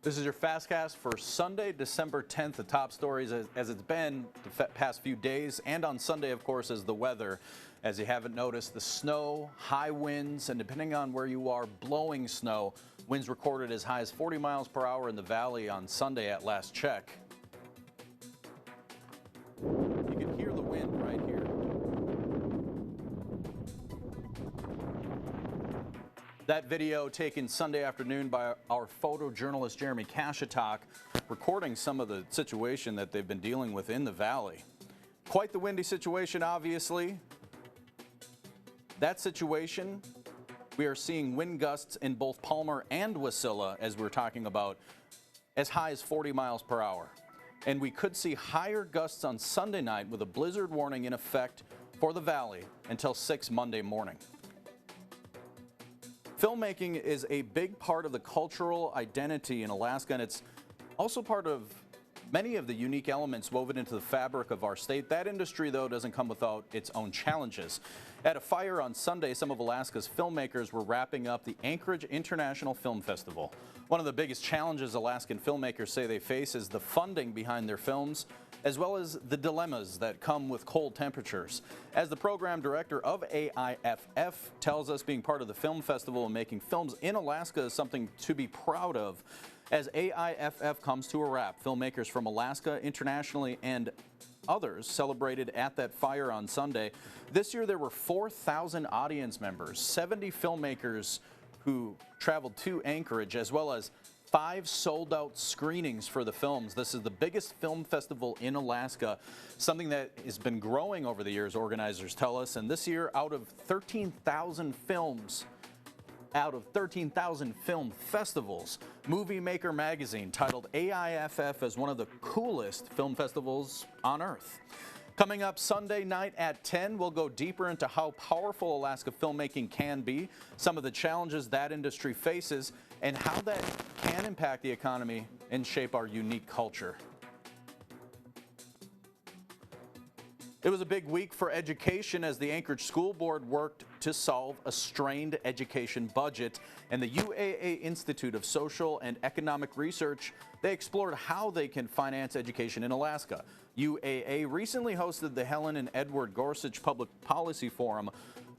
This is your FastCast for Sunday, December 10th. The top stories as it's been the past few days, and on Sunday, of course, is the weather. As you haven't noticed, the snow, high winds, and depending on where you are, blowing snow. Winds recorded as high as 40 miles per hour in the valley on Sunday at last check. You can hear the wind right here. That video taken Sunday afternoon by our photojournalist Jeremy Kashatok, recording some of the situation that they've been dealing with in the valley. Quite the windy situation, obviously. That situation, we are seeing wind gusts in both Palmer and Wasilla, as we're talking about, as high as 40 miles per hour. And we could see higher gusts on Sunday night with a blizzard warning in effect for the valley until 6 Monday morning. Filmmaking is a big part of the cultural identity in Alaska, and it's also part of many of the unique elements woven into the fabric of our state. That industry, though, doesn't come without its own challenges. At a fire on Sunday, some of Alaska's filmmakers were wrapping up the Anchorage International Film Festival. One of the biggest challenges Alaskan filmmakers say they face is the funding behind their films, as well as the dilemmas that come with cold temperatures. As the program director of AIFF tells us, being part of the film festival and making films in Alaska is something to be proud of. As AIFF comes to a wrap, filmmakers from Alaska, internationally, and others celebrated at that fire on Sunday. This year there were 4,000 audience members, 70 filmmakers who traveled to Anchorage, as well as 5 sold-out screenings for the films. This is the biggest film festival in Alaska, something that has been growing over the years, organizers tell us. And this year, out of 13,000 films, out of 13,000 film festivals, Movie Maker magazine titled AIFF as one of the coolest film festivals on Earth. Coming up Sunday night at 10, we'll go deeper into how powerful Alaska filmmaking can be, some of the challenges that industry faces, and how that can impact the economy and shape our unique culture. It was a big week for education as the Anchorage School Board worked to solve a strained education budget. And the UAA Institute of Social and Economic Research, they explored how they can finance education in Alaska. UAA recently hosted the Helen and Edward Gorsuch Public Policy Forum,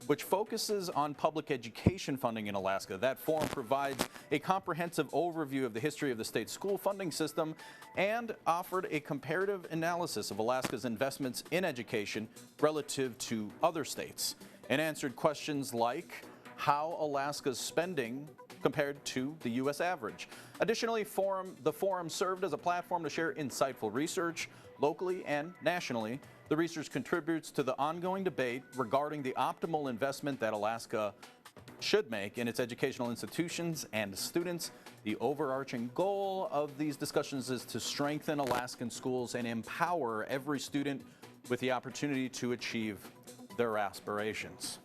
which focuses on public education funding in Alaska. That forum provides a comprehensive overview of the history of the state school funding system and offered a comparative analysis of Alaska's investments in education relative to other states, and answered questions like how Alaska's spending compared to the U.S. average. Additionally, the forum served as a platform to share insightful research locally and nationally. The research contributes to the ongoing debate regarding the optimal investment that Alaska should make in its educational institutions and students. The overarching goal of these discussions is to strengthen Alaskan schools and empower every student with the opportunity to achieve their aspirations.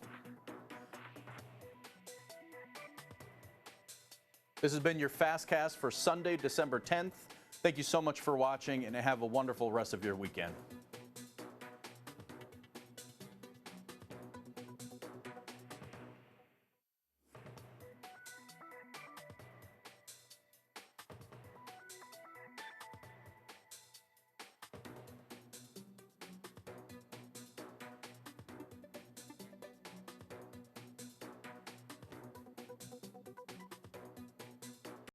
This has been your FastCast for Sunday, December 10th. Thank you so much for watching, and have a wonderful rest of your weekend.